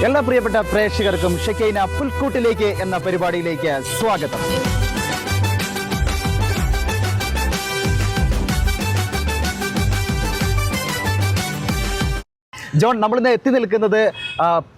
എല്ലാ പ്രിയപ്പെട്ട പ്രേക്ഷകർക്കും ഷെക്കൈന പുൽക്കൂട്ടിലേക്ക് എന്ന പരിപാടിയിലേക്ക് സ്വാഗതം. ജോൺ, നമ്മളിന്ന് എത്തി നിൽക്കുന്നത്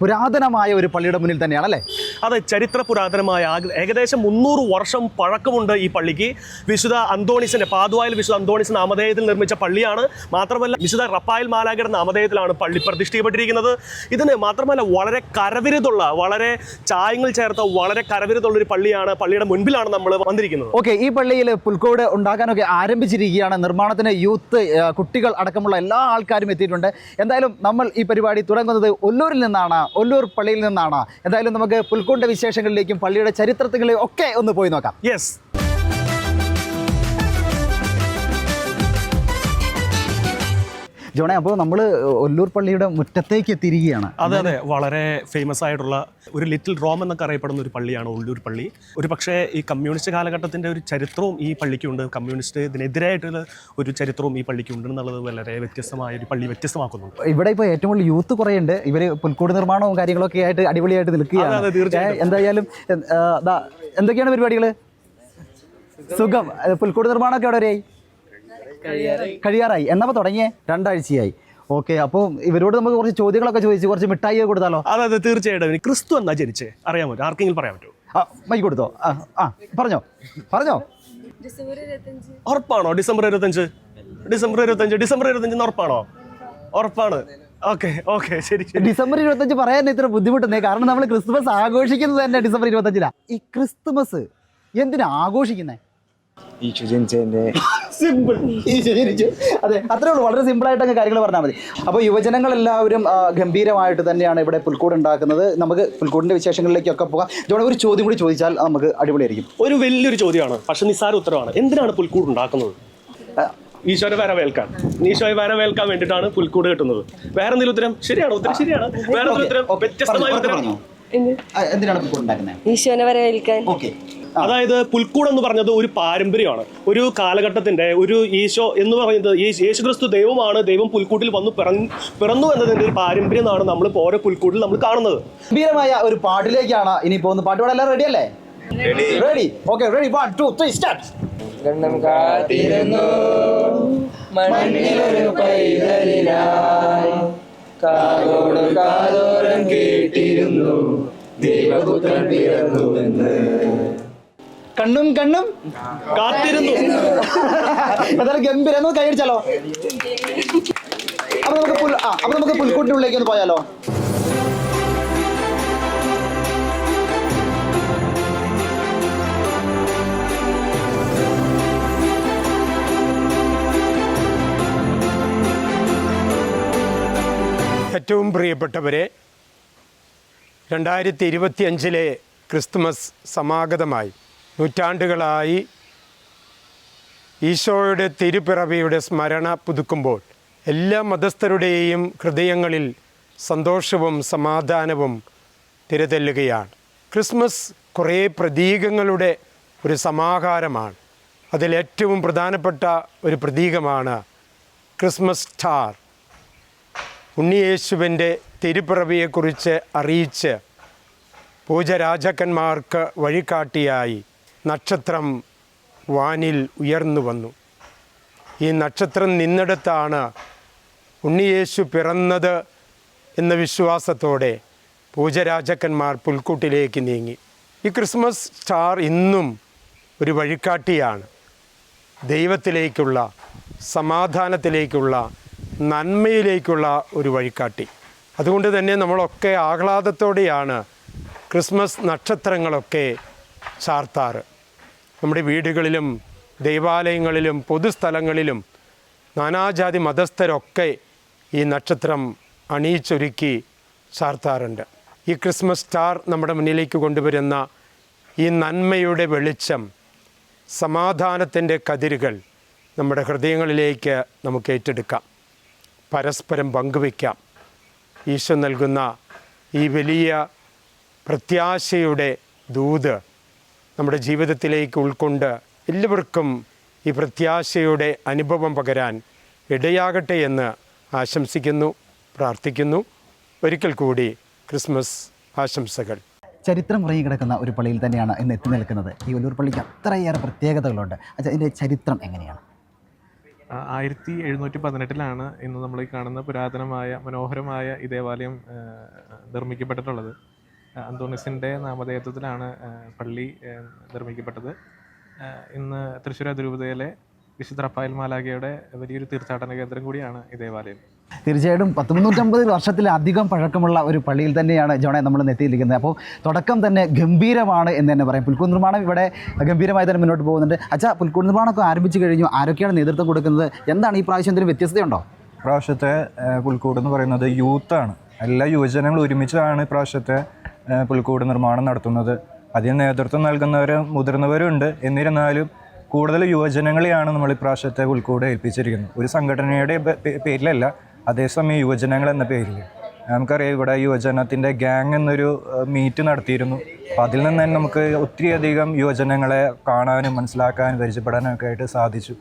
പുരാതനമായ ഒരു പള്ളിയുടെ മുന്നിൽ തന്നെയാണ് അല്ലേ? അത് ചരിത്ര പുരാതനമായ ഏകദേശം 300 വർഷം പഴക്കമുണ്ട് ഈ പള്ളിക്ക്. വിശുദ്ധ അന്തോണീസിന്റെ പാതുവായിൽ വിശുദ്ധ അന്തോണീസ് നാമധേയത്തിൽ നിർമ്മിച്ച പള്ളിയാണ്. മാത്രമല്ല വിശുദ്ധ റഫായൽ മാലാഖയുടെ നാമധേയത്തിലാണ് പള്ളി പ്രതിഷ്ഠിക്കപ്പെട്ടിരിക്കുന്നത്. ഇതിന് മാത്രമല്ല വളരെ കരവിരുതുള്ള, വളരെ ചായങ്ങൾ ചേർത്ത വളരെ കരവിരുതുള്ള ഒരു പള്ളിയാണ്. പള്ളിയുടെ മുൻപിലാണ് നമ്മൾ വന്നിരിക്കുന്നത്. ഓക്കെ, ഈ പള്ളിയിൽ പുൽക്കോട് ഉണ്ടാക്കാനൊക്കെ ആരംഭിച്ചിരിക്കുകയാണ്. നിർമ്മാണത്തിന് യൂത്ത്, കുട്ടികൾ അടക്കമുള്ള എല്ലാ ആൾക്കാരും എത്തിയിട്ടുണ്ട്. എന്തായാലും നമ്മൾ ഈ പരിപാടി തുടങ്ങുന്നത് ഒല്ലൂരിൽ നിന്നാണ്, ഒല്ലൂർ പള്ളിയിൽ നിന്നാണ്. എന്തായാലും നമുക്ക് പുൽക്കൂടിന്റെ വിശേഷങ്ങളിലേക്കും പള്ളിയുടെ ചരിത്രത്തിലേക്കും ഒക്കെ ഒന്ന് പോയി നോക്കാം. യെസ്, ജോണേ, അപ്പോൾ നമ്മൾ ഒല്ലൂർ പള്ളിയുടെ മുറ്റത്തേക്ക് എത്തിയിരിക്കുകയാണ്. അതെ, വളരെ ഫേമസ് ആയിട്ടുള്ള ഒരു ലിറ്റിൽ റോം എന്നൊക്കെ അറിയപ്പെടുന്ന ഒരു പള്ളിയാണ് ഒല്ലൂർ പള്ളി. ഒരു പക്ഷേ ഈ കമ്മ്യൂണിസ്റ്റ് കാലഘട്ടത്തിൻ്റെ ഒരു ചരിത്രവും ഈ പള്ളിക്കുണ്ട്. കമ്മ്യൂണിസ്റ്റ് ഇതിനെതിരായിട്ടുള്ള ഒരു ചരിത്രവും ഈ പള്ളിക്കുണ്ട് എന്നുള്ളത് വളരെ വ്യത്യസ്തമായ ഒരു പള്ളി വ്യത്യസ്തമാക്കുന്നുണ്ട്. ഇവിടെ ഇപ്പോൾ ഏറ്റവും കൂടുതൽ യൂത്ത് കുറേ ഉണ്ട്. ഇവർ പുൽക്കൂട് നിർമ്മാണവും കാര്യങ്ങളൊക്കെ ആയിട്ട് അടിപൊളിയായിട്ട് നിൽക്കുകയാണ്. എന്തായാലും എന്തൊക്കെയാണ് പരിപാടികൾ? സുഖം. പുൽക്കൂട് നിർമ്മാണമൊക്കെ എവിടെ വരെയായി? കഴിയാറായി. എന്നപ്പോൾ തുടങ്ങിയേ? 2 ആഴ്ചയായി. ഓക്കെ, അപ്പോൾ ഇവരോട് നമുക്ക് കുറച്ച് ചോദ്യങ്ങളൊക്കെ ചോദിച്ച് കുറച്ച് മിഠായി കൊടുത്താലോ? അതെ, തീർച്ചയായിട്ടും. ക്രിസ്തു എന്നാ ജനിച്ചേ അറിയാമോ? ആർക്കെങ്കിലും പറയാൻ പറ്റുമോ? മൈക്ക് കൊടുത്തോ? പറഞ്ഞോ. ഉറപ്പാണോ? ഡിസംബർ 25 ഉറപ്പാണോ? ഉറപ്പാണ്. ഓക്കെ, ശരി. ഡിസംബർ 25 പറയാൻ ഇത്ര ബുദ്ധിമുട്ടുന്നേ, കാരണം നമ്മൾ ക്രിസ്മസ് ആഘോഷിക്കുന്നത് തന്നെ ഡിസംബർ 25 ഈ ക്രിസ്തുമസ് എന്തിനാ ആഘോഷിക്കുന്നേ? അതെ, അത്രേ ഉള്ളൂ. വളരെ സിമ്പിൾ ആയിട്ടൊക്കെ കാര്യങ്ങൾ പറഞ്ഞാൽ മതി. അപ്പോൾ യുവജനങ്ങളെല്ലാവരും ഗംഭീരമായിട്ട് തന്നെയാണ് ഇവിടെ പുൽക്കൂട് ഉണ്ടാക്കുന്നത്. നമുക്ക് പുൽക്കൂടിന്റെ വിശേഷങ്ങളിലേക്കൊക്കെ പോകാം. ജോണ, ഒരു ചോദ്യം കൂടി ചോദിച്ചാൽ നമുക്ക് അടിപൊളിയായിരിക്കും. ഒരു വലിയൊരു ചോദ്യമാണ്, പക്ഷെ നിസ്സാര ഉത്തരവാണ്. എന്തിനാണ് പുൽക്കൂട് ഉണ്ടാക്കുന്നത്? ഈശോയെ വരവേൽക്കാൻ വേണ്ടിയിട്ടാണ് പുൽക്കൂട് കെട്ടുന്നത്. വേറെ എന്തെങ്കിലും ഉത്തരം? ശരിയാണ്, ഉത്തരം ശരിയാണ്. വേറെ ഉത്തരം വ്യത്യസ്തമായ ഉത്തരം. എന്തിനാണ് പുൽക്കൂട് ഉണ്ടാക്കുന്നത്? ഈശോനെ വരവേൽക്കാൻ. ഓക്കെ, അതായത് പുൽക്കൂട് എന്ന് പറഞ്ഞത് ഒരു പാരമ്പര്യമാണ്. ഒരു കാലഘട്ടത്തിന്റെ ഒരു ഈശോ എന്ന് പറയുന്നത് യേശുക്രിസ്തു ദൈവമാണ്. ദൈവം പുൽക്കൂട്ടിൽ വന്നു പിറന്നു എന്നതിന്റെ ഒരു പാരമ്പര്യം എന്നാണ് നമ്മൾ ഓരോ പുൽക്കൂട്ടിൽ നമ്മൾ കാണുന്നത്. ഗംഭീരമായ ഒരു പാട്ടിലേക്കാണ് ഇനി പോകുന്നത്. പാട്ട് പാടാൻ എല്ലാവരും റെഡി അല്ലേ? റെഡി? Okay, ready. 1 2 3 സ്റ്റാർട്ട്. ഗണ്ണം കാത്തിരുന്നു മണ്ണിലൊരു പൈതലിനായി, കാതോട് കാതോരം കേട്ടിരുന്നു ദൈവപുത്രൻ പിറന്നുവെന്ന്. കണ്ണും കാത്തിരുന്നു. എന്തായാലും ഗംഭീരം. ഒന്ന് കൈയടിച്ചാലോ? അപ്പൊ നമുക്ക് പുൽക്കൂട്ടിന്റെ ഉള്ളിലേക്ക് ഒന്ന് പോയാലോ? ഏറ്റവും പ്രിയപ്പെട്ടവരെ, 2025 ക്രിസ്തുമസ് സമാഗതമായി. നൂറ്റാണ്ടുകളായി ഈശോയുടെ തിരുപ്പിറവിയുടെ സ്മരണ പുതുക്കുമ്പോൾ എല്ലാ മതസ്ഥരുടെയും ഹൃദയങ്ങളിൽ സന്തോഷവും സമാധാനവും തിരതെല്ലുകയാണ്. ക്രിസ്മസ് കുറേ പ്രതീകങ്ങളുടെ ഒരു സമാഹാരമാണ്. അതിലേറ്റവും പ്രധാനപ്പെട്ട ഒരു പ്രതീകമാണ് ക്രിസ്മസ് സ്റ്റാർ. ഉണ്ണിയേശുവിൻ്റെ തിരുപ്പിറവിയെക്കുറിച്ച് അറിയിച്ച് പൂജരാജാക്കന്മാർക്ക് വഴികാട്ടിയായി നക്ഷത്രം വാനിൽ ഉയർന്നു വന്നു. ഈ നക്ഷത്രം നിന്നിടത്താണ് ഉണ്ണിയേശു പിറന്നത് എന്ന വിശ്വാസത്തോടെ പൂജരാജാക്കന്മാർ പുൽക്കൂട്ടിലേക്ക് നീങ്ങി. ഈ ക്രിസ്മസ് സ്റ്റാർ ഇന്നും ഒരു വഴികാട്ടിയാണ്. ദൈവത്തിലേക്കുള്ള, സമാധാനത്തിലേക്കുള്ള, നന്മയിലേക്കുള്ള ഒരു വഴികാട്ടി. അതുകൊണ്ട് തന്നെ നമ്മളൊക്കെ ആഹ്ലാദത്തോടെയാണ് ക്രിസ്മസ് നക്ഷത്രങ്ങളൊക്കെ ചാർത്താറ്. നമ്മുടെ വീടുകളിലും ദൈവാലയങ്ങളിലും പൊതുസ്ഥലങ്ങളിലും നാനാജാതി മതസ്ഥരൊക്കെ ഈ നക്ഷത്രം അണിയിച്ചൊരുക്കി ചാർത്താറുണ്ട്. ഈ ക്രിസ്മസ് സ്റ്റാർ നമ്മുടെ മുന്നിലേക്ക് കൊണ്ടുവരുന്ന ഈ നന്മയുടെ വെളിച്ചം, സമാധാനത്തിൻ്റെ കതിരുകൾ നമ്മുടെ ഹൃദയങ്ങളിലേക്ക് നമുക്ക് ഏറ്റെടുക്കാം, പരസ്പരം പങ്കുവയ്ക്കാം. ഈശോ നൽകുന്ന ഈ വലിയ പ്രത്യാശയുടെ ദൂത് നമ്മുടെ ജീവിതത്തിലേക്ക് ഉൾക്കൊണ്ട് എല്ലാവർക്കും ഈ പ്രത്യാശയുടെ അനുഭവം പകരാൻ ഇടയാകട്ടെ എന്ന് ആശംസിക്കുന്നു, പ്രാർത്ഥിക്കുന്നു. ഒരിക്കൽ കൂടി ക്രിസ്മസ് ആശംസകൾ. ചരിത്രം ഉറങ്ങി കിടക്കുന്ന ഒരു പള്ളിയിൽ തന്നെയാണ് ഇന്ന് എത്തി നിൽക്കുന്നത്. ഈ ഒല്ലൂർ പള്ളിക്ക് അത്രയേറെ പ്രത്യേകതകളുണ്ട്. അതിൻ്റെ ചരിത്രം എങ്ങനെയാണ്? 1718 ഇന്ന് നമ്മൾ ഈ കാണുന്ന പുരാതനമായ മനോഹരമായ ഈ ദേവാലയം നിർമ്മിക്കപ്പെട്ടിട്ടുള്ളത്. അന്തോണീസിൻ്റെ നാമധേയത്വത്തിലാണ് പള്ളി നിർമ്മിക്കപ്പെട്ടത്. ഇന്ന് തൃശ്ശൂർ അതിരൂപതയിലെ വിശുദ്ധ റഫായേൽ മാലാഖയുടെ വലിയൊരു തീർത്ഥാടന കേന്ദ്രം കൂടിയാണ് ഈ ദേവാലയം. തീർച്ചയായിട്ടും 350 വർഷത്തിലധികം പഴക്കമുള്ള ഒരു പള്ളിയിൽ തന്നെയാണ് ജോണെ നമ്മൾ എത്തിയിരിക്കുന്നത്. അപ്പോൾ തുടക്കം തന്നെ ഗംഭീരമാണ് എന്ന് തന്നെ പറയും. പുൽക്കൂട് നിർമ്മാണം ഇവിടെ ഗംഭീരമായി തന്നെ മുന്നോട്ട് പോകുന്നുണ്ട്. അച്ഛാ, പുൽക്കൂട് നിർമ്മാണമൊക്കെ ആരംഭിച്ചു കഴിഞ്ഞു. ആരൊക്കെയാണ് നേതൃത്വം കൊടുക്കുന്നത്? എന്താണ് ഈ പ്രാവശ്യം എന്തെങ്കിലും വ്യത്യസ്തയുണ്ടോ? പ്രാവശ്യത്തെ പുൽക്കൂട് എന്ന് പറയുന്നത് യൂത്താണ്. എല്ലാ യുവജനങ്ങളും ഒരുമിച്ചാണ് ഇപ്രാവശ്യത്തെ പുൽക്കൂട് നിർമ്മാണം നടത്തുന്നത്. അതിന് നേതൃത്വം നൽകുന്നവർ മുതിർന്നവരുണ്ട്. എന്നിരുന്നാലും കൂടുതൽ യുവജനങ്ങളെയാണ് നമ്മൾ ഇപ്രാവശ്യത്തെ പുൽക്കൂട് ഏൽപ്പിച്ചിരിക്കുന്നത്. ഒരു സംഘടനയുടെ പേരിലല്ല, അതേസമയം യുവജനങ്ങൾ എന്ന പേരിൽ. നമുക്കറിയാം, ഇവിടെ യുവജനത്തിൻ്റെ ഗ്യാങ് എന്നൊരു മീറ്റ് നടത്തിയിരുന്നു. അപ്പോൾ അതിൽ നിന്ന് തന്നെ നമുക്ക് ഒത്തിരിയധികം യുവജനങ്ങളെ കാണാനും മനസ്സിലാക്കാനും പരിചയപ്പെടാനും ഒക്കെ ആയിട്ട് സാധിച്ചു.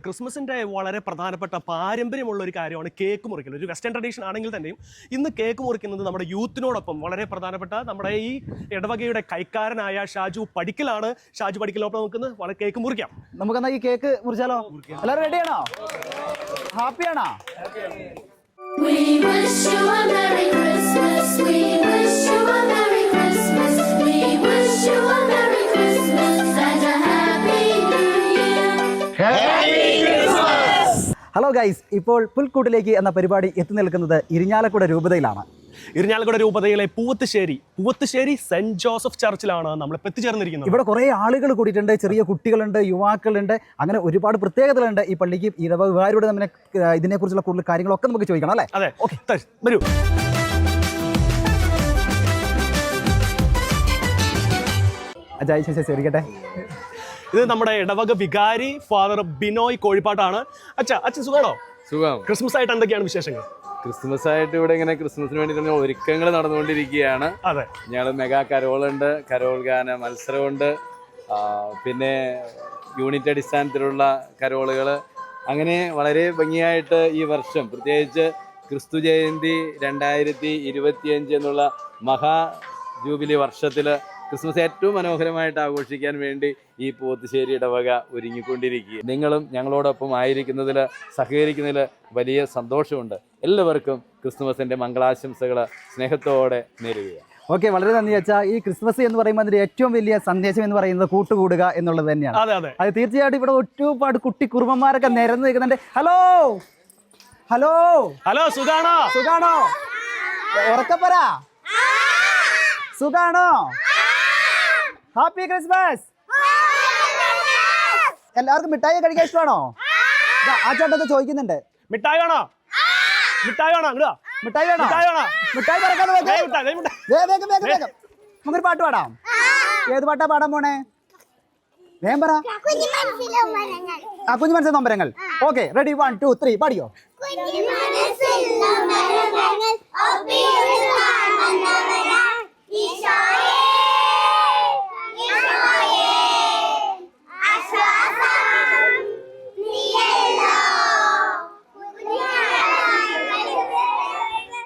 ക്രിസ്മസിൻ്റെ വളരെ പ്രധാനപ്പെട്ട പാരമ്പര്യമുള്ള ഒരു കാര്യമാണ് കേക്ക് മുറിക്കൽ. ഒരു വെസ്റ്റേൺ ട്രഡീഷൻ ആണെങ്കിൽ തന്നെയും ഇന്ന് കേക്ക് മുറിക്കുന്നത് നമ്മുടെ യൂത്തിനോടൊപ്പം വളരെ പ്രധാനപ്പെട്ട നമ്മുടെ ഈ ഇടവകയുടെ കൈക്കാരനായ ഷാജു പടിക്കലാണ്. ഷാജു പടിക്കലിനൊപ്പം നമുക്ക് വളരെ കേക്ക് മുറിക്കാം. നമുക്കെന്നാൽ ഈ കേക്ക് മുറിച്ചാലോ? എല്ലാവരും റെഡിയാണോ? ഹാപ്പിയാണോ? We wish you a Merry Christmas. We wish you a Merry Christmas. We wish you a Merry Christmas and a Happy New Year. Hello guys, ഇപ്പോൾ പുൽക്കൂട്ടിലേക്ക് എന്ന പരിപാടി എത്തി നിൽക്കുന്നത് ഇരിഞ്ഞാലക്കുട രൂപതയിലാണ്. ഇരിഞ്ഞാലക്കുട രൂപതയിലെ പൂവത്തുശ്ശേരി സെന്റ് ജോസഫ് ചർച്ചിലാണ് നമ്മളിപ്പോൾ എത്തിച്ചേർന്നിരിക്കുന്നത്. ഇവിടെ കുറേ ആളുകൾ കൂടിയിട്ടുണ്ട്. ചെറിയ കുട്ടികളുണ്ട്, യുവാക്കളുണ്ട്, അങ്ങനെ ഒരുപാട് പ്രത്യേകതകളുണ്ട് ഈ പള്ളിക്ക്. ഇടവകാരോട് നമ്മൾ ഇതിനെക്കുറിച്ചുള്ള കൂടുതൽ കാര്യങ്ങളൊക്കെ നമുക്ക് ചോദിക്കണം അല്ലേ? അതെ, ഓക്കെ, വരൂ. ചോദിക്കട്ടെ. ഇത് നമ്മുടെ ഇടവക വികാരി ഫാദർ ബിനോയ് കോഴിപ്പാട്ടാണ്. അച്ഛൻ സുഖമാണോ? സുഖം. ക്രിസ്മസ് ആയിട്ട് എന്തൊക്കെയാണ് വിശേഷങ്ങൾ? ക്രിസ്മസ് ആയിട്ട് ഇവിടെ ഇങ്ങനെ ക്രിസ്മസിന് വേണ്ടിയിട്ടുള്ള ഒരുക്കങ്ങൾ നടന്നുകൊണ്ടിരിക്കുകയാണ്. അതെ, ഞങ്ങൾ മെഗാ കരോളുണ്ട്, കരോൾ ഗാന മത്സരമുണ്ട്, പിന്നെ യൂണിറ്റ് അടിസ്ഥാനത്തിലുള്ള കരോളുകൾ. അങ്ങനെ വളരെ ഭംഗിയായിട്ട് ഈ വർഷം, പ്രത്യേകിച്ച് ക്രിസ്തു ജയന്തി 2025 എന്നുള്ള മഹാ ജൂബിലി വർഷത്തിൽ ക്രിസ്മസ് ഏറ്റവും മനോഹരമായിട്ട് ആഘോഷിക്കാൻ വേണ്ടി ഈ പൂവത്തുശ്ശേരി ഇടവക ഒരുങ്ങിക്കൊണ്ടിരിക്കുക. നിങ്ങളും ഞങ്ങളോടൊപ്പം ആയിരിക്കുന്നതിൽ, സഹകരിക്കുന്നതിൽ വലിയ സന്തോഷമുണ്ട്. എല്ലാവർക്കും ക്രിസ്മസിൻ്റെ മംഗളാശംസകൾ സ്നേഹത്തോടെ നേരുക. ഓക്കെ, വളരെ നന്ദി അച്ഛാ. ഈ ക്രിസ്മസ് എന്ന് പറയുമ്പോൾ അതിൻ്റെ ഏറ്റവും വലിയ സന്ദേശം എന്ന് പറയുന്നത് കൂട്ടുകൂടുക എന്നുള്ളത് തന്നെയാണ്. അത് തീർച്ചയായിട്ടും ഇവിടെ ഒരുപാട് കുട്ടി കുറുമ്പന്മാരൊക്കെ നിരന്ന് നിൽക്കുന്നുണ്ട്. ഹലോ ഹലോ ഹലോ, സുഖാണോ? സുഖാണോ? ഉറക്കപ്പറ, സുഖാണോ? Happy Christmas. എല്ലാവർക്കും മിഠായി കഴിക്കാൻ ഇഷ്ടമാണോ? ആ ചേട്ടൻ ചോദിക്കുന്നുണ്ട്. മിഠായി വേണോ? മിഠായി വേണോ? മിഠായി വേണോ? മിഠായി പറക്കാതെ വേഗം. നമുക്കൊരു പാട്ട് പാടാം. ഏത് പാട്ടാ പാടാൻ പോണേ? വേഗം പറ. കുഞ്ഞു മനസ്സിൽ നൊമ്പരങ്ങൾ. Okay, ready, 1 2 3 പാടിയോ?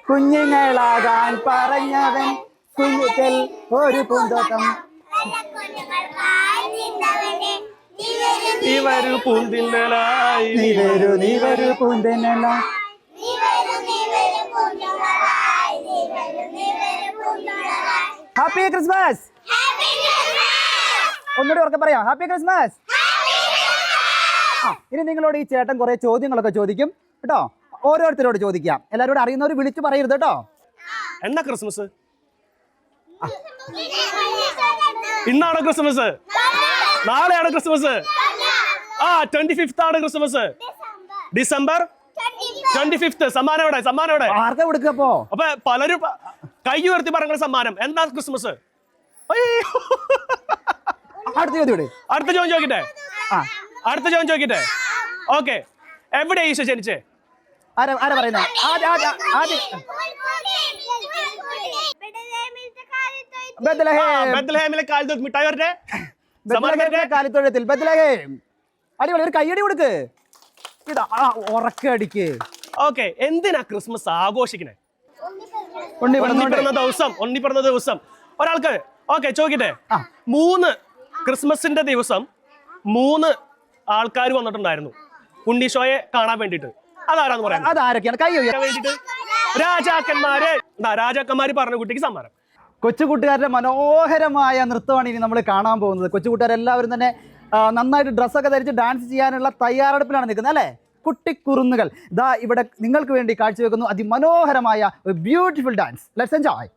കുഞ്ഞുങ്ങളാകാൻ പറഞ്ഞവൻ കുഞ്ഞുക്കൽ ഒരു പൂന്തോട്ടം. നീ വരൂ പൂന്തിന്നലായി, നീ വരൂ പൂന്തിന്നലായി. Happy Christmas. ഒന്നുകൂടി ഉറക്കെ പറയാം. Happy Christmas. ഇനി നിങ്ങളോട് ഈ ചേട്ടൻ കുറെ ചോദ്യങ്ങളൊക്കെ ചോദിക്കും കേട്ടോ. ഓരോരുത്തരോട് ചോദിക്കാം. എല്ലാവരോടും അറിയുന്നവർ വിളിച്ചു പറയരുത് കേട്ടോ. എന്നാ ക്രിസ്മസ്? ഇന്നാണ് ക്രിസ്മസ്? നാളെയാണ് ക്രിസ്മസ്? 25th ആണ് ക്രിസ്മസ്. December 25th. സമ്മാനം എവിടെ? ആർക്കാ കൊടുക്കപ്പോ? അപ്പൊ പലരും കൈ ഉയർത്തി പറഞ്ഞ സമ്മാനം. എന്താ ക്രിസ്മസ്? അടുത്ത ചോദ്യം ചോദിക്കട്ടെ. ഓക്കെ, എവിടെ ഈശോ ജനിച്ചേ? ആരാ പറയുന്നത്? ബെത്ലഹേമിലെ കാലിത്തൊഴുത്ത് മിഠായി വരട്ടെ. സമ്മാനം വരട്ടെ. കാലിത്തൊഴുത്തിൽ ബെത്ലഹേം. അടിപൊളി, ഒരു കയ്യടി കൊടുക്ക്. ഇതാ ഉറക്കടിക്ക്. ഓക്കെ, എന്തിനാ ക്രിസ്മസ് ആഘോഷിക്കണേ? ഉണ്ണി പിറന്ന ദിവസം ഒരാൾക്ക് ഓക്കെ ചോദിക്കട്ടെ. 3 ക്രിസ്മസിന്റെ ദിവസം 3 ആൾക്കാർ വന്നിട്ടുണ്ടായിരുന്നു ഉണ്ണീശോയെ കാണാൻ വേണ്ടിട്ട്. അതാരാന്ന് പറയാം? അതാരൊക്കെയാണ്? കൈ വേണ്ടിട്ട് രാജാക്കന്മാര് പറഞ്ഞ കുട്ടിക്ക് സമ്മാനം. കൊച്ചുകൂട്ടുകാരുടെ മനോഹരമായ നൃത്തമാണ് ഇനി നമ്മൾ കാണാൻ പോകുന്നത്. കൊച്ചുകൂട്ടുകാരെല്ലാവരും തന്നെ നന്നായിട്ട് ഡ്രസ്സൊക്കെ ധരിച്ച് ഡാൻസ് ചെയ്യാനുള്ള തയ്യാറെടുപ്പിലാണ് നിൽക്കുന്നത് അല്ലേ? കുട്ടിക്കുറുന്നുകൾ ദാ ഇവിടെ നിങ്ങൾക്ക് വേണ്ടി കാഴ്ചവെക്കുന്നു അതിമനോഹരമായ ബ്യൂട്ടിഫുൾ ഡാൻസ്. Let's enjoy.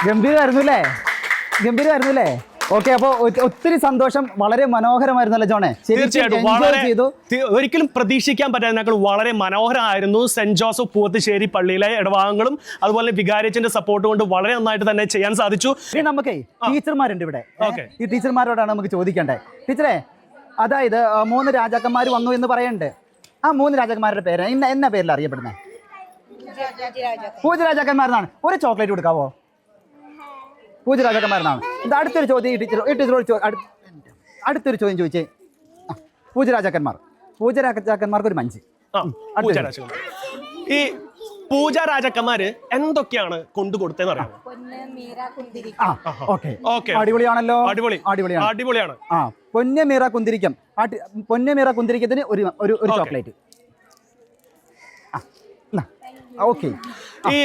ഗംഭീരമായിരുന്നു അല്ലേ? ഓക്കെ, അപ്പോൾ ഒത്തിരി സന്തോഷം. വളരെ മനോഹരമായിരുന്നല്ലേ ജോണേ? തീർച്ചയായിട്ടും ഒരിക്കലും പ്രതീക്ഷിക്കാൻ പറ്റാതിനേക്കാൾ വളരെ മനോഹരമായിരുന്നു. സെന്റ് ജോസഫ് പൂവത്തുശ്ശേരി പള്ളിയിലെ ഇടഭാഗങ്ങളും അതുപോലെ വികാരിയച്ഛന്റെ സപ്പോർട്ട് കൊണ്ട് വളരെ നന്നായിട്ട് തന്നെ ചെയ്യാൻ സാധിച്ചു. നമുക്കേ ടീച്ചർമാരുണ്ട് ഇവിടെ. ഈ ടീച്ചർമാരോടാണ് നമുക്ക് ചോദിക്കേണ്ടത്. ടീച്ചറെ, അതായത് 3 രാജാക്കന്മാർ വന്നു എന്ന് പറയുന്നുണ്ട്. ആ 3 രാജാക്കന്മാരുടെ പേര് എന്നാ പേരിൽ അറിയപ്പെടുന്നത്? പൂജ രാജാക്കന്മാരെന്നാണ്. ഒരു ചോക്ലേറ്റ് കൊടുക്കാവോ? പൂജ രാജാക്കന്മാരെന്നാണ്. ഇത് അടുത്തൊരു ചോദ്യം അടുത്തൊരു ചോദ്യം ചോദിച്ചേ. പൂജ രാജാക്കന്മാർക്ക് ഒരു മഞ്ച്. ഈ പൂജ രാജാക്കന്മാര് എന്തൊക്കെയാണ് കൊണ്ടുകൊടുത്തതെന്ന് അറിയാമോ? അടിപൊളിയാണല്ലോ. അടിപൊളിയാണ്. പൊന്നമീറ കുന്തിരിക്കം. പൊന്നമീറ കുന്തിരിക്കത്തിന് ഒരു ചോക്ലേറ്റ്. ഓക്കെ. ഈ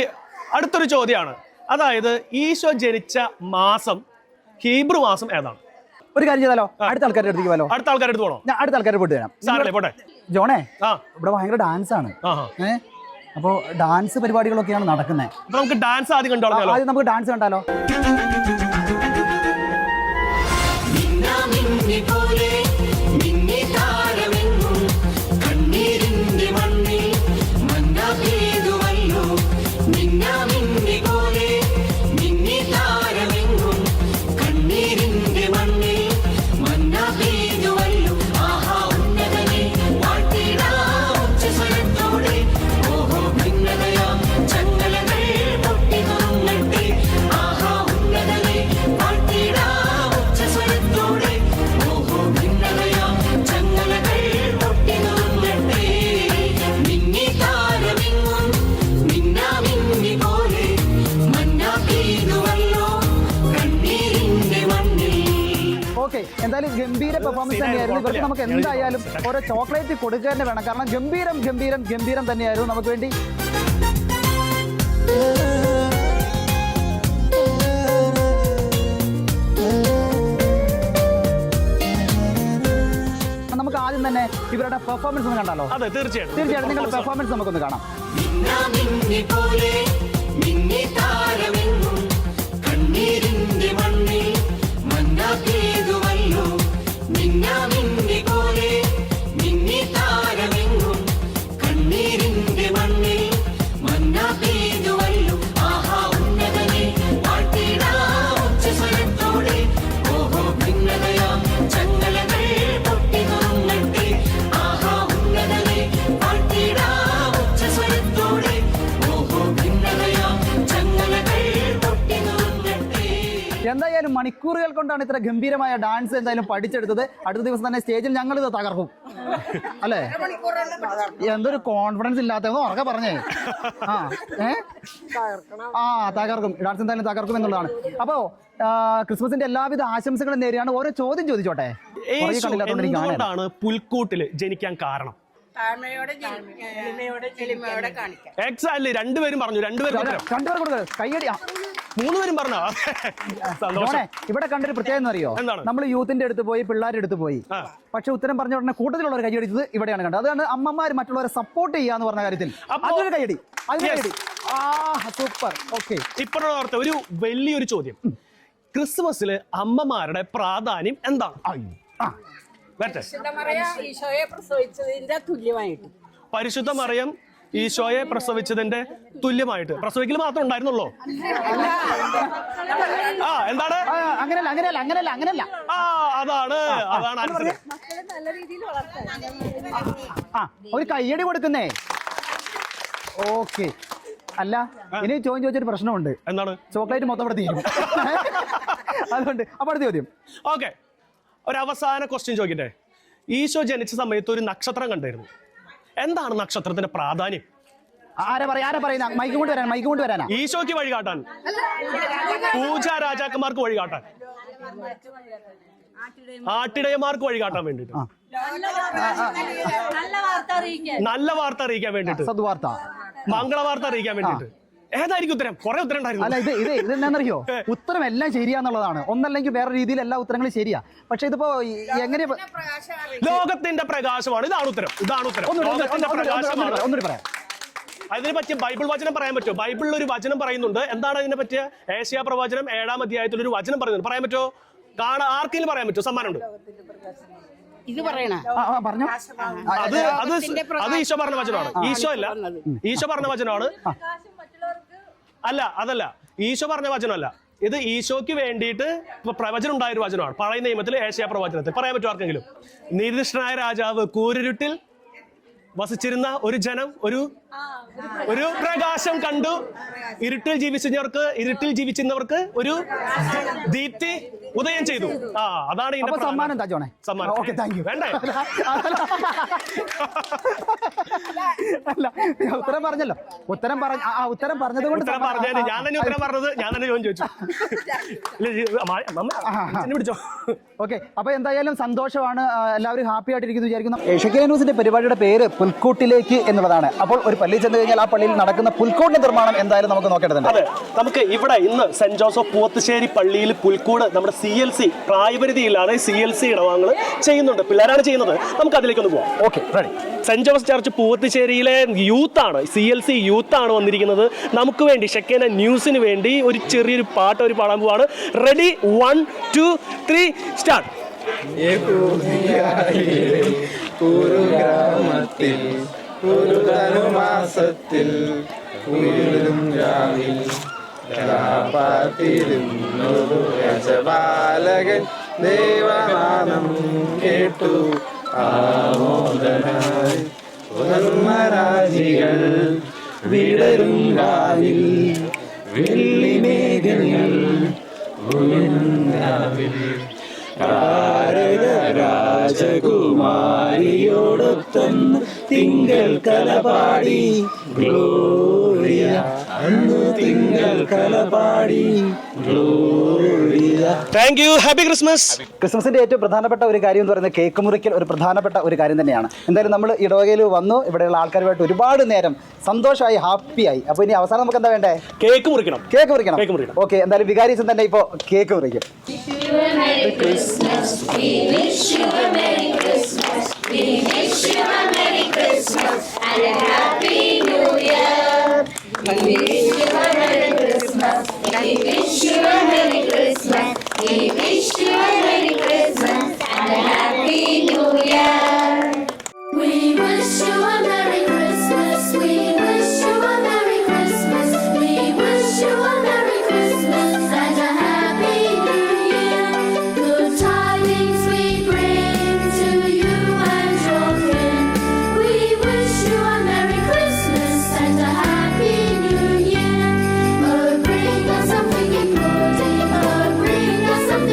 അടുത്തൊരു ചോദ്യമാണ്, അതായത് ഈശോ ജനിച്ച മാസം ഹീബ്രു മാസം ഏതാണ്? ഒരു കാര്യം ചെയ്താലോ, അടുത്ത ആൾക്കാരുടെ അടുത്തേക്ക് പോലോ. അടുത്ത ആൾക്കാരുടെ അടുത്ത് പോകണോ? ഞാൻ അടുത്ത ആൾക്കാരെ പോയിട്ട് വരാം. പോട്ടെ ജോണേ, ഇവിടെ ഭയങ്കര ഡാൻസ് ആണ്. അപ്പോൾ ഡാൻസ് പരിപാടികളൊക്കെയാണ് നടക്കുന്നത്. നമുക്ക് ഡാൻസ് ആദ്യം കണ്ടാലോ? ആദ്യം നമുക്ക് ഡാൻസ് കണ്ടാലോ? എന്തായാലും ഗംഭീര പെർഫോമൻസ് തന്നെയായിരുന്നു. ഇവർക്ക് നമുക്ക് എന്തായാലും ഓരോ ചോക്ലേറ്റ് കൊടുക്കുക തന്നെ വേണം. കാരണം ഗംഭീരം തന്നെയായിരുന്നു നമുക്ക് വേണ്ടി. നമുക്ക് ആദ്യം തന്നെ ഇവരുടെ പെർഫോമൻസ് ഒന്ന് കണ്ടാലോ? അതെ, തീർച്ചയായിട്ടും നിങ്ങളുടെ പെർഫോമൻസ് നമുക്കൊന്ന് കാണാം. എന്തായാലും മണിക്കൂറുകൾ കൊണ്ടാണ് ഇത്ര ഗംഭീരമായ ഡാൻസ് എന്തായാലും പഠിച്ചെടുത്തത്. അടുത്ത ദിവസം തന്നെ സ്റ്റേജിൽ ഞങ്ങൾ ഇത് തകർക്കും അല്ലേ? എന്തൊരു കോൺഫിഡൻസ് ഇല്ലാത്തതെന്ന് ഉറക്കെ പറഞ്ഞേ. തകർക്കും. ഡാൻസ് എന്തായാലും തകർക്കും എന്നുള്ളതാണ്. അപ്പോ ക്രിസ്മസിന്റെ എല്ലാവിധ ആശംസകളും നേരെയാണ്. ഓരോ ചോദ്യം ചോദിച്ചോട്ടെ. എന്തുകൊണ്ടാണ് പുൽക്കൂട്ടില് ജനിക്കാൻ കാരണം? എക്സാക്ട്ലി, രണ്ടുപേരും പറഞ്ഞു. രണ്ടുപേരും കൊടുക്കുക. കയ്യടി. മൂന്നുപേരും പറഞ്ഞോ? സന്തോഷം. ജോണേ, ഇവിടെ കണ്ടൊരു പ്രത്യേകത എന്ന് അറിയോ? എന്താണ്? നമ്മൾ യൂത്തിന്റെ അടുത്ത് പോയി, പിള്ളേരുടെ അടുത്ത് പോയി, പക്ഷെ ഉത്തരം പറഞ്ഞ ഉടനെ കൂട്ടത്തിലുള്ള ഒരു കൈയടിച്ചത് ഇവിടെയാണ് കണ്ടത്. അതാണ് അമ്മമാർ മറ്റുള്ളവരെ സപ്പോർട്ട് ചെയ്യാന്ന് പറഞ്ഞ കാര്യത്തിൽ അതൊരു കൈയടി. സൂപ്പർ. ഓക്കെ, ഇപ്പോഴത്തെ ഒരു വലിയൊരു ചോദ്യം, ക്രിസ്മസില് അമ്മമാരുടെ പ്രാധാന്യം എന്താണ്? ഈശോയെ പ്രസവിച്ചതിന്റെ തുല്യമായിട്ട്. പരിശുദ്ധ മറിയം ഈശോയെ പ്രസവിച്ചതിന്റെ തുല്യമായിട്ട്. പ്രസവിക്കൽ മാത്രം ഉണ്ടായിരുന്നുള്ളൂ. എന്താണ്? അങ്ങനല്ല. അതാണ് നല്ല രീതിയിൽ വളർത്താൻ ഒരു കയ്യടി കൊടുക്കുന്നേ. ഓക്കെ. അല്ല, ഇനി ചോദിച്ചൊരു പ്രശ്നമുണ്ട്. എന്താണ്? ചോക്ലേറ്റ് മൊത്തം ഇവിടെ തീരും. അതുകൊണ്ട് അപ്പൊ അടുത്ത ചോദ്യം. ഓക്കെ, ഒരു അവസാന ക്വസ്റ്റ്യൻ ചോദിക്കട്ടെ. ഈശോ ജനിച്ച സമയത്ത് ഒരു നക്ഷത്രം കണ്ടായിരുന്നു. എന്താണ് നക്ഷത്രത്തിന്റെ പ്രാധാന്യം? ആരാ പറയുന്ന? മൈക്ക് കൊണ്ട് വരാനാ? ഈശോയ്ക്ക് വഴികാട്ടാൻ, പൂജാ രാജാക്കന്മാർക്ക് വഴികാട്ടാൻ, ആട്ടിടയന്മാർക്ക് വഴികാട്ടാൻ വേണ്ടിട്ട്, നല്ല വാർത്ത അറിയിക്കാൻ വേണ്ടിട്ട്, സദ്വാർത്ത, മംഗളവാർത്ത അറിയിക്കാൻ വേണ്ടിട്ട്. ഏതായിരിക്കും ഉത്തരം? കുറെ ഉത്തരം ഉണ്ടായിരുന്നു. അല്ല, ഇത് എന്താണെന്നറിയോ? ഉത്തരം എല്ലാം ശരിയാന്നുള്ളതാണ്. ഒന്നല്ലെങ്കിൽ വേറെ രീതിയിൽ എല്ലാ ഉത്തരങ്ങളും ശരിയാ. പക്ഷെ ഇതിപ്പോ എങ്ങനെ? ലോകത്തിന്റെ പ്രകാശമാണ്. ഇതാണ് ഉത്തരം. ലോകത്തിന്റെ പ്രകാശമാണ്. ഒന്നുകൂടി പറയാം. അതിനെ പറ്റിയ ബൈബിൾ വചനം പറയാൻ പറ്റുമോ? ബൈബിളിൽ ഒരു വചനം പറയുന്നുണ്ട്. എന്താണ് അതിനെ പറ്റിയ? ഏശയ്യാ പ്രവചനം 7-ാം അധ്യായത്തിൽ ഒരു വചനം പറയുന്നുണ്ട്. പറയാൻ പറ്റുമോ? ആർക്കെങ്കിലും പറയാൻ പറ്റുമോ? സമ്മാനമുണ്ട്. ഇത് പറയണ പറഞ്ഞു. അത് ഈശോ പറഞ്ഞ വചനമാണ്. ഈശോ പറഞ്ഞ വചനമാണ്. അതല്ല ഈശോ പറഞ്ഞ വചനമല്ല. ഇത് ഈശോയ്ക്ക് വേണ്ടിയിട്ട് പ്രവചനം ഉണ്ടായ ഒരു വചനമാണ്. പഴയ നിയമത്തിൽ ഏശയ്യാ പ്രവചനത്തിൽ. പറയാൻ പറ്റുമോ ആർക്കെങ്കിലും? നീതിഷ്ഠനായ രാജാവ് കൂരിരുട്ടിൽ വസിച്ചിരുന്ന ഒരു ജനം ഒരു പ്രകാശം കണ്ടു. ഇരുട്ടിൽ ജീവിച്ചിരുന്നവർക്ക് ഒരു ദീപ്തി ഉദയം ചെയ്തു. അതാണ് ഇതിന്റെ സമ്മാനം. സമ്മാനം. Okay, thank you. വേണ്ടേ? അല്ല, ഉത്തരം പറഞ്ഞല്ലോ. ഉത്തരം പറഞ്ഞത് കൊണ്ട് ഞാൻ തന്നെ ഉത്തരം പറഞ്ഞത്. ഞാൻ തന്നെ ചോദിച്ചു. പിടിച്ചോ. ഓക്കെ, അപ്പൊ എന്തായാലും സന്തോഷമാണ്. എല്ലാവരും ഹാപ്പി ആയിട്ടിരിക്കുന്നു വിചാരിക്കുന്നു. ഷെക്കീന ന്യൂസിന്റെ പരിപാടിയുടെ പേര് പുൽക്കൂട്ടിലേക്ക് എന്നുള്ളതാണ്. അപ്പോൾ ഒരു പള്ളി ചെന്ന് കഴിഞ്ഞാൽ ആ പള്ളിയിൽ നടക്കുന്ന പുൽക്കൂടിന്റെ നിർമ്മാണം എന്തായാലും നമുക്ക് നോക്കേണ്ടതുണ്ട്. അതെ, നമുക്ക് ഇവിടെ ഇന്ന് സെന്റ് ജോസഫ് പൂവത്തുശ്ശേരി പള്ളിയിൽ പുൽക്കൂട് നമ്മുടെ CLC പ്രായപരിധിയില്ലാതെ CLC ഇടവാങ്ങൾ ചെയ്യുന്നുണ്ട്. പിള്ളേരാണ് ചെയ്യുന്നത്. നമുക്ക് അതിലേക്കൊന്ന് പോവാം. Okay, ready. Saint Joseph church പൂവത്തുശ്ശേരിയിലെ യൂത്താണ്, CLC യൂത്താണ് വന്നിരിക്കുന്നത്. നമുക്ക് വേണ്ടി ഷെക്കീന ന്യൂസിന് വേണ്ടി ഒരു ചെറിയൊരു പാട്ട് അവർ പാടാൻ പോവാണ്. Ready, 1, 2, 3, start. ഗ്രാമത്തിൽ ഒരു ധനുമാസത്തിൽ ഉയരും രാവിൽ പാർത്തിരുന്നൊരു രജബാലകൻ ദേവനാദം കേട്ടു ആമോദനായി ഉദർമരാജികൾ വിടരും രാവിൽ വെള്ളിമേഘങ്ങൾ രാജകുമാരിയോടൊത്തൊന്ന് തിങ്കൾ കലപാടി ഗ്ലോറിയ, അന്ന് തിങ്കൾ കലപാടി Gloria. Thank you. Happy Christmas. ക്രിസ്മസിന്റെ ഏറ്റവും പ്രധാനപ്പെട്ട ഒരു കാര്യം എന്ന് പറയുന്നത് കേക്ക് മുറിക്കൽ ഒരു പ്രധാനപ്പെട്ട ഒരു കാര്യം തന്നെയാണ്. എന്തായാലും നമ്മൾ ഇടവകയിൽ വന്നു, ഇവിടെയുള്ള ആൾക്കാരുമായിട്ട് ഒരുപാട് നേരം സന്തോഷമായി, ഹാപ്പിയായി. അപ്പൊ ഇനി അവസാനം നമുക്ക് എന്താ വേണ്ടേ? കേക്ക് മുറിക്കണം. ഓക്കെ, എന്തായാലും വികാരിച്ചൻ തന്നെ ഇപ്പോ കേക്ക് മുറിക്കും. We wish you a Merry Christmas. We wish you a Merry Christmas and a Happy New Year. We wish you a Merry Christmas. We wish you a Merry Christmas. We wish you a Merry Christmas and a Happy New Year. We wish you a Merry Christmas. We wish you a Merry Christmas. We wish you a Merry Christmas and a Happy New Year. Good tidings we bring to you and your kin. We wish you a Merry Christmas and a Happy New Year. Oh, bring us something important. Oh, bring us something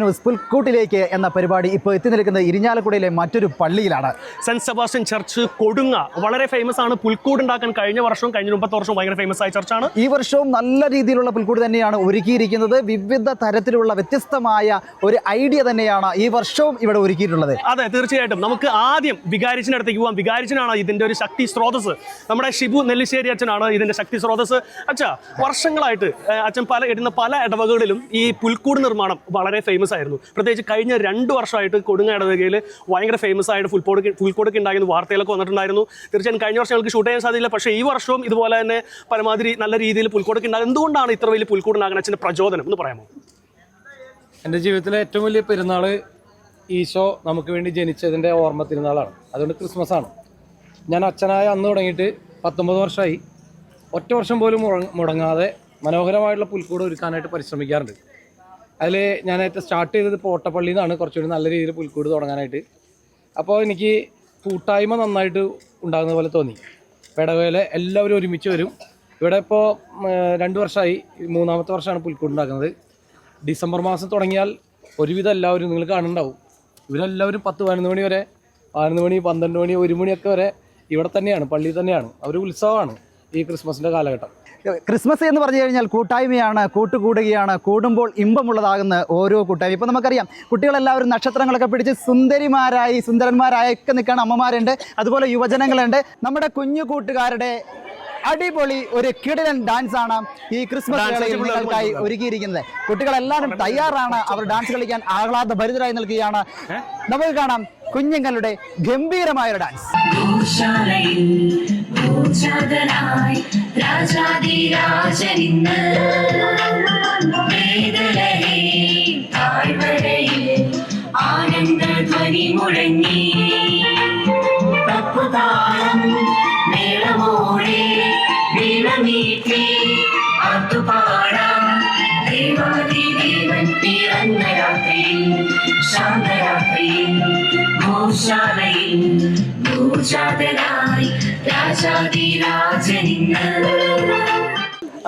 news പുൽക്കൂട്ടിലേക്ക് എന്ന പരിപാടി ഇപ്പോൾ എത്തി നിൽക്കുന്നത് ഇരിഞ്ഞാലക്കുടയിലെ മറ്റൊരു പള്ളിയിലാണ്. Saint Sebastian church കൊടുങ്ങ വളരെ famous ആണ്. പുൽക്കൂട് ഉണ്ടാക്കാൻ കഴിഞ്ഞ വർഷവും കഴിഞ്ഞ 30 വർഷവും ഭയങ്കര ഫേമസ് ആയ ചർച്ചാണ്. ഈ വർഷവും നല്ല രീതിയിലുള്ള പുൽക്കൂട് തന്നെയാണ് ഒരുക്കിയിരിക്കുന്നത്. വിവിധ തരത്തിലുള്ള വ്യത്യസ്തമായ ഒരു ഐഡിയ തന്നെയാണ് ഈ വർഷവും ഇവിടെ ഒരുക്കിയിട്ടുള്ളത്. അതെ, തീർച്ചയായിട്ടും. നമുക്ക് ആദ്യം വികാരിച്ചിന്റെ അടുത്തേക്ക് പോകാം. വികാരിച്ചനാണ് ഇതിന്റെ ഒരു ശക്തി സ്രോതസ്. നമ്മുടെ ഷിബു നെല്ലിശ്ശേരി അച്ഛനാണ് ഇതിന്റെ ശക്തി സ്രോതസ്. അച്ഛാ, വർഷങ്ങളായിട്ട് അച്ഛൻ ഇടുന്ന പല ഇടവകളിലും ഈ പുൽക്കൂട് നിർമ്മാണം വളരെ ഫേമസ് ആയിരുന്നു. പ്രത്യേകിച്ച് കഴിഞ്ഞ 2 വർഷമായിട്ട് കൊടുങ്ങ ഇടവകയിൽ ഭയങ്കര ഫേമസ് ആയിട്ട് പുൽക്കൂടൊക്കെ ഉണ്ടായിരുന്നു, വാർത്തയിലൊക്കെ വന്നിട്ടുണ്ടായിരുന്നു. തീർച്ചയായും കഴിഞ്ഞ വർഷം ഞങ്ങൾക്ക് ഷൂട്ട് ചെയ്യാൻ സാധിച്ചില്ല. പക്ഷേ ഈ വർഷവും ഇതുപോലെ തന്നെ പരമാവധി നല്ല രീതിയിൽ പുൽക്കൂടൊക്കെ ഉണ്ടാകും. എന്തുകൊണ്ടാണ് ഇത്ര വലിയ പുൽക്കൂട് ഉണ്ടാകുന്ന അച്ഛൻ്റെ പ്രചോദനം എന്ന് പറയാമോ? എൻ്റെ ജീവിതത്തിലെ ഏറ്റവും വലിയ പെരുന്നാൾ ഈശോ നമുക്ക് വേണ്ടി ജനിച്ചതിൻ്റെ ഓർമ്മ തിരുനാളാണ്. അതുകൊണ്ട് ക്രിസ്മസ് ആണ്. ഞാൻ അച്ഛനായ അന്ന് തുടങ്ങിയിട്ട് 19 വർഷമായി. ഒറ്റ വർഷം പോലും മുടങ്ങാതെ മനോഹരമായിട്ടുള്ള പുൽക്കൂട് ഒരുക്കാനായിട്ട് പരിശ്രമിക്കാറുണ്ട്. അതിൽ ഞാൻ ഏറ്റവും സ്റ്റാർട്ട് ചെയ്തത് പോട്ടപ്പള്ളിയിൽ നിന്നാണ് കുറച്ചുകൂടി നല്ല രീതിയിൽ പുൽക്കൂട് തുടങ്ങാനായിട്ട്. അപ്പോൾ എനിക്ക് കൂട്ടായ്മ നന്നായിട്ട് ഉണ്ടാകുന്ന പോലെ തോന്നി. ഇടവേള എല്ലാവരും ഒരുമിച്ച് വരും. ഇവിടെ ഇപ്പോൾ 2 വർഷമായി, 3ാമത്തെ വർഷമാണ് പുൽക്കൂട് ഉണ്ടാക്കുന്നത്. ഡിസംബർ മാസം തുടങ്ങിയാൽ ഒരുവിധം എല്ലാവരും നിങ്ങൾ കാണുന്നുണ്ടാവും. ഇവരെല്ലാവരും 10-11 മണി വരെ, 11 മണി, 12 മണി, 1 മണിയൊക്കെ വരെ ഇവിടെ തന്നെയാണ്, പള്ളിയിൽ തന്നെയാണ്. ഒരു ഉത്സവമാണ് ഈ ക്രിസ്മസിൻ്റെ കാലഘട്ടം. ക്രിസ്മസ് എന്ന് പറഞ്ഞു കഴിഞ്ഞാൽ കൂട്ടായ്മയാണ്, കൂട്ടുകൂടുകയാണ്, കൂടുമ്പോൾ ഇമ്പമുള്ളതാകുന്ന ഓരോ കൂട്ടായ്മ. ഇപ്പോൾ നമുക്കറിയാം, കുട്ടികളെല്ലാവരും നക്ഷത്രങ്ങളൊക്കെ പിടിച്ച് സുന്ദരന്മാരായൊക്കെ നിൽക്കുകയാണ്. അമ്മമാരുണ്ട്, അതുപോലെ യുവജനങ്ങളുണ്ട്. നമ്മുടെ കുഞ്ഞു കൂട്ടുകാരുടെ അടിപൊളി ഒരു കിടിലൻ ഡാൻസ് ആണ് ഈ ക്രിസ്മസ് വേളയിൽ നിങ്ങൾക്കായി ഒരുക്കിയിരിക്കുന്നത്. കുട്ടികളെല്ലാവരും തയ്യാറാണ്, അവർ ഡാൻസ് കളിക്കാൻ ആഹ്ലാദഭരിതരായി നിൽക്കുകയാണ്. നമുക്ക് കാണാം കുഞ്ഞുങ്ങളുടെ ഗംഭീരമായൊരു ഡാൻസ്. ആനന്ദധ്വനി മുഴങ്ങി തപ്പുതാളം മേളമോടെ വീണമീട്ടി അതുപാടാം ദേവാദിദേവൻ പിറന്ന രാത്രിയിൽ ശാന്തരാത്രിയിൽ ഗോശാലയിൽ ഭൂജാതനായി രാജാതിരാജനിന്ന്.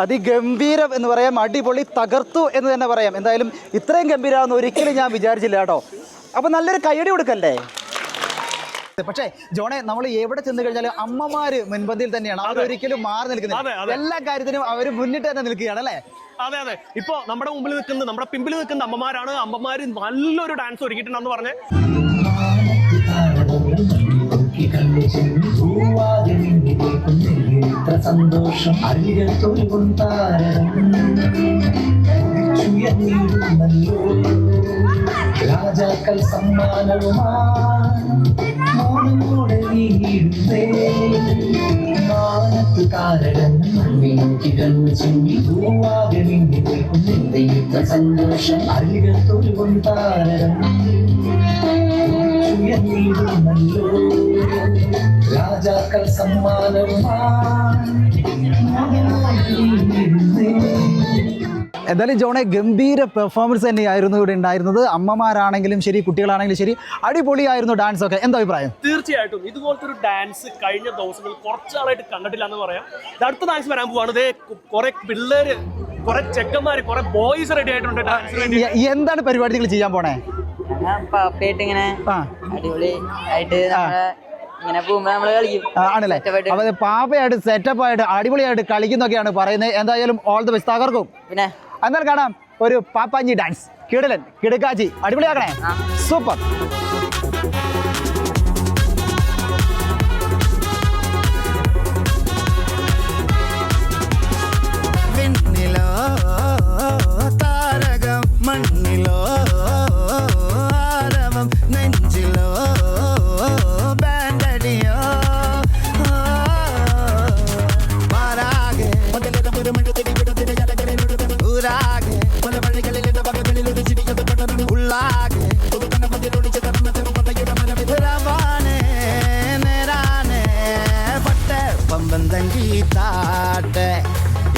അതിഗംഭീരം എന്ന് പറയാം, അടിപൊളി, തകർത്തു എന്ന് തന്നെ പറയാം. എന്തായാലും ഇത്രയും ഗംഭീരമാണെന്ന് ഒരിക്കലും ഞാൻ വിചാരിച്ചില്ല കേട്ടോ. അപ്പം നല്ലൊരു കയ്യടി കൊടുക്കല്ലേ? പക്ഷേ ജോണെ, നമ്മൾ എവിടെ ചെന്ന് കഴിഞ്ഞാലും അമ്മമാര് മുൻപന്തിയിൽ തന്നെയാണ്. അവർ ഒരിക്കലും മാറി നിൽക്കുന്നില്ല. എല്ലാ കാര്യത്തിനും അവർ മുന്നിട്ട് തന്നെ നിൽക്കുകയാണ് അല്ലേ? അതെ അതെ. ഇപ്പൊ നമ്മുടെ മുമ്പിൽ നിൽക്കുന്ന, നമ്മുടെ പിമ്പിൽ നിൽക്കുന്ന അമ്മമാരാണ്. അമ്മമാര് നല്ലൊരു ഡാൻസ് ഒരുക്കിയിട്ടുണ്ടെന്ന് പറഞ്ഞേ. സന്തോഷം രാജാക്കൾ സമ്മാനവുമാനത്ത് കാരണം സന്തോഷം അരികത്തൊരു കൊണ്ടാരം രാജാക്കൾ എന്തായാലും ജോണെ, ഗംഭീര പെർഫോമൻസ് തന്നെയായിരുന്നു ഇവിടെ ഉണ്ടായിരുന്നത്. അമ്മമാരാണെങ്കിലും ശരി, കുട്ടികളാണെങ്കിലും ശരി, അടിപൊളിയായിരുന്നു ഡാൻസ് ഒക്കെ. എന്താ അഭിപ്രായം? തീർച്ചയായിട്ടും ഇതുപോലത്തെ ഒരു ഡാൻസ് കഴിഞ്ഞ ദിവസങ്ങളിൽ കുറച്ചാളായിട്ട് കണ്ടിട്ടില്ല എന്ന് പറയാം. അടുത്ത ഡാൻസ് വരാൻ പോവാണ്. ഇതേ കുറെ പിള്ളേര്, കുറെ ചെക്കന്മാര്, കുറെ ബോയ്സ് റെഡി ആയിട്ടുണ്ട് ഡാൻസിന് വേണ്ടി. എന്താണ് പരിപാടി നിങ്ങൾ ചെയ്യാൻ പോണേ? പാപ്പയായിട്ട് ഇങ്ങനെ അടിപൊളി ആയിട്ട് ഇങ്ങനെ പോകുമ്പോ നമ്മള് കളിക്കും ആണല്ലേ? അപ്പൊ പാപ്പയായിട്ട് സെറ്റപ്പ് ആയിട്ട് അടിപൊളിയായിട്ട് കളിക്കുന്നൊക്കെയാണ് പറയുന്നത്. എന്തായാലും ഓൾ ദി ബെസ്റ്റ്, തകർക്കും. പിന്നെ എന്നാൽ കാണാം ഒരു പാപ്പാഞ്ചി ഡാൻസ്. കിടലൻ, കിടക്കാച്ചി, അടിപൊളിയാക്കണേ. സൂപ്പർ.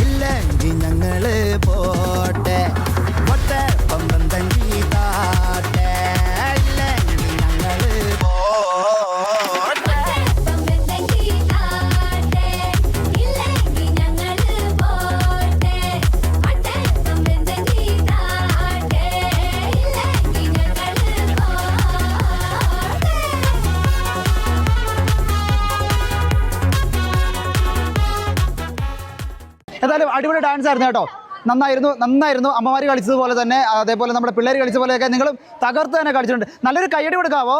ഇല്ലെങ്കിൽ ഞങ്ങള് പോട്ടെ പമ്പന്തങ്കി താട്ടെ, ഇല്ലെങ്കിൽ ഞങ്ങള് പോട്ടെ. എന്തായാലും അടിപൊളി ഡാൻസ് ആയിരുന്നു കേട്ടോ. നന്നായിരുന്നു. അമ്മമാർ കളിച്ചതുപോലെ തന്നെ, അതേപോലെ നമ്മുടെ പിള്ളേർ കളിച്ച പോലെയൊക്കെ നിങ്ങളും തകർത്ത് തന്നെ കളിച്ചിട്ടുണ്ട്. നല്ലൊരു കയ്യടി കൊടുക്കാവോ?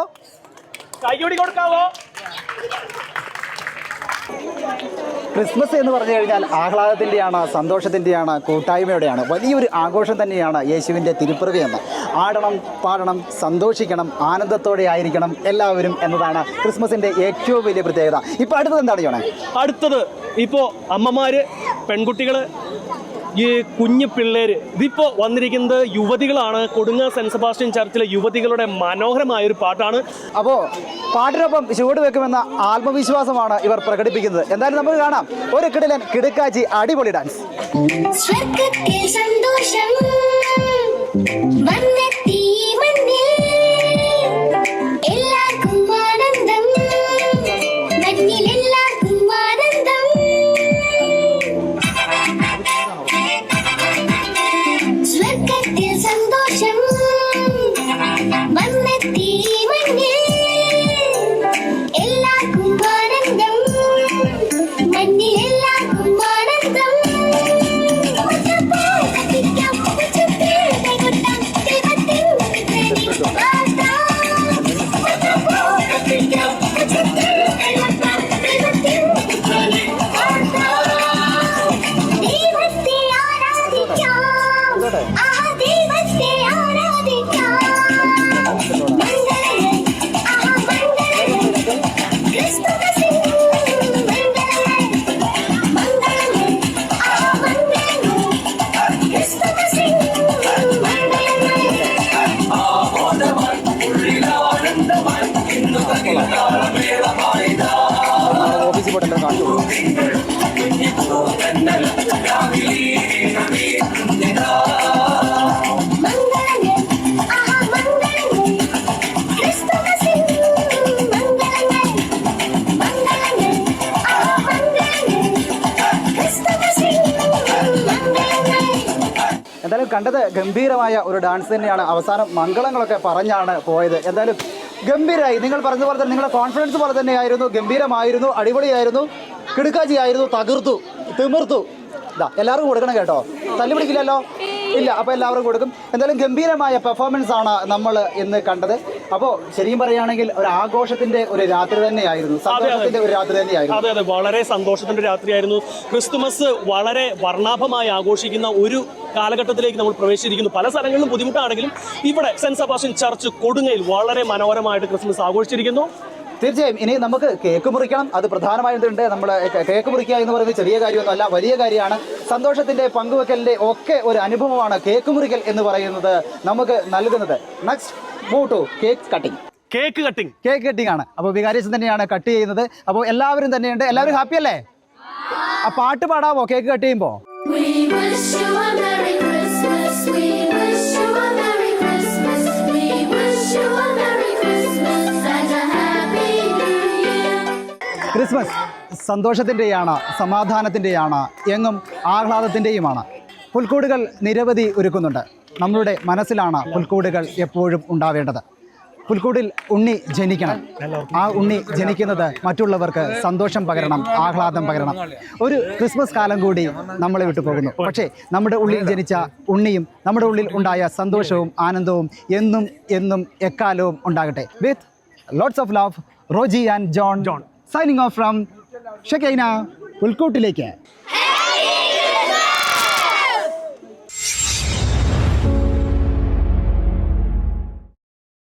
ക്രിസ്മസ് എന്ന് പറഞ്ഞു കഴിഞ്ഞാൽ ആഹ്ലാദത്തിൻ്റെയാണ്, സന്തോഷത്തിൻ്റെയാണ്, കൂട്ടായ്മയുടെയാണ് വലിയൊരു ആഘോഷം തന്നെയാണ് യേശുവിൻ്റെ തിരുപ്പിറവി എന്ന്. ആടണം, പാടണം, സന്തോഷിക്കണം, ആനന്ദത്തോടെ ആയിരിക്കണം എല്ലാവരും എന്നതാണ് ക്രിസ്മസിൻ്റെ ഏറ്റവും വലിയ പ്രത്യേകത. ഇപ്പോൾ അടുത്തത് എന്താണ് ചെയ്യണേ? അടുത്തത് ഇപ്പോൾ അമ്മമാർ, പെൺകുട്ടികൾ, ഈ കുഞ്ഞു പിള്ളേര്, ഇതിപ്പോൾ വന്നിരിക്കുന്നത് യുവതികളാണ്. കൊടുങ്ങ സെൻറ്റ് സെബാസ്റ്റ്യൻ ചർച്ചിലെ യുവതികളുടെ മനോഹരമായൊരു പാട്ടാണ്. അപ്പോൾ പാട്ടിനൊപ്പം ചുവട് വെക്കുമെന്ന ആത്മവിശ്വാസമാണ് ഇവർ പ്രകടിപ്പിക്കുന്നത്. എന്തായാലും നമുക്ക് കാണാം ഒരു കിടുക്കാച്ചി അടിപൊളി ഡാൻസ്. ഓഫീസിൽ പോട്ടെ കാണിച്ചു. എന്തായാലും കണ്ടത് ഗംഭീരമായ ഒരു ഡാൻസ് തന്നെയാണ്. അവസാനം മംഗളങ്ങളൊക്കെ പറഞ്ഞാണ് പോയത്. എന്തായാലും ഗംഭീരമായി. നിങ്ങൾ പറഞ്ഞ പോലെ തന്നെ നിങ്ങളുടെ കോൺഫിഡൻസ് പോലെ തന്നെയായിരുന്നു. ഗംഭീരമായിരുന്നു, അടിപൊളിയായിരുന്നു, കിടുക്കാച്ചിയായിരുന്നു, തകർത്തു, തിമിർത്തു. ഇതാ എല്ലാവർക്കും കൊടുക്കണം കേട്ടോ. തല്ലു പിടിക്കില്ലല്ലോ, ഇല്ല. അപ്പോൾ എല്ലാവർക്കും കൊടുക്കും. എന്തായാലും ഗംഭീരമായ പെർഫോമൻസ് ആണ് നമ്മൾ ഇന്ന് കണ്ടത്. അപ്പോൾ ശരിക്കും പറയുകയാണെങ്കിൽ ഒരു ആഘോഷത്തിന്റെ ഒരു രാത്രി തന്നെയായിരുന്നു, സന്തോഷത്തിന്റെ ഒരു രാത്രി തന്നെയായിരുന്നു. അതെ അതെ, വളരെ സന്തോഷത്തിന്റെ രാത്രിയായിരുന്നു. ക്രിസ്തുമസ് വളരെ വർണ്ണാഭമായി ആഘോഷിക്കുന്ന ഒരു കാലഘട്ടത്തിലേക്ക് നമ്മൾ പ്രവേശിച്ചിരിക്കുന്നു. പല സ്ഥലങ്ങളിലും ബുദ്ധിമുട്ടാണെങ്കിലും ഇവിടെ സെന്റ് സെബാസ്റ്റ്യൻ ചർച്ച് കൊടുങ്ങയിൽ വളരെ മനോഹരമായിട്ട് ക്രിസ്മസ് ആഘോഷിച്ചിരിക്കുന്നു. തീർച്ചയായും ഇനി നമുക്ക് കേക്ക് മുറിക്കണം. അത് പ്രധാനമായിട്ടുണ്ട്. നമ്മൾ കേക്ക് മുറിക്കുക എന്ന് പറയുന്നത് ചെറിയ കാര്യമൊന്നുമല്ല, വലിയ കാര്യമാണ്. സന്തോഷത്തിൻ്റെ, പങ്കുവെക്കലിൻ്റെ ഒക്കെ ഒരു അനുഭവമാണ് കേക്ക് മുറിക്കൽ എന്ന് പറയുന്നത് നമുക്ക് നൽകുന്നത്. Next move to cake cutting. Cake cutting ആണ്. അപ്പോൾ വികാരിച്ചൻ തന്നെയാണ് കട്ട് ചെയ്യുന്നത്. അപ്പോൾ എല്ലാവരും തന്നെയുണ്ട്. എല്ലാവരും ഹാപ്പി അല്ലേ? ആ പാട്ട് പാടാമോ കേക്ക് കട്ട് ചെയ്യുമ്പോൾ? We wish you a Merry Christmas. We wish you a Merry Christmas. We wish you a Merry Christmas and a Happy New Year. Christmas സന്തോഷത്തിൻ്റെയാണ്, സമാധാനത്തിൻ്റെയാണ്, എങ്ങും ആഹ്ലാദത്തിൻ്റെയുമാണ്. പുൽക്കൂടുകൾ നിരവധി ഒരുക്കുന്നുണ്ട്. നമ്മളുടെ മനസ്സിലാണ് പുൽക്കൂടുകൾ എപ്പോഴും ഉണ്ടാവേണ്ടത്. പുൽക്കൂടിൽ ഉണ്ണി ജനിക്കണം. ആ ഉണ്ണി ജനിക്കുന്നത് മറ്റുള്ളവർക്ക് സന്തോഷം പകരണം, ആഹ്ലാദം പകരണം. ഒരു ക്രിസ്മസ് കാലം കൂടി നമ്മളെ വിട്ടു പോകുന്നു. പക്ഷേ നമ്മുടെ ഉള്ളിൽ ജനിച്ച ഉണ്ണിയും നമ്മുടെ ഉള്ളിൽ ഉണ്ടായ സന്തോഷവും ആനന്ദവും എന്നും എന്നും എക്കാലവും ഉണ്ടാകട്ടെ. With lots of love, Roji and John signing off from Shekinah പുൽക്കൂട്ടിലേക്ക്.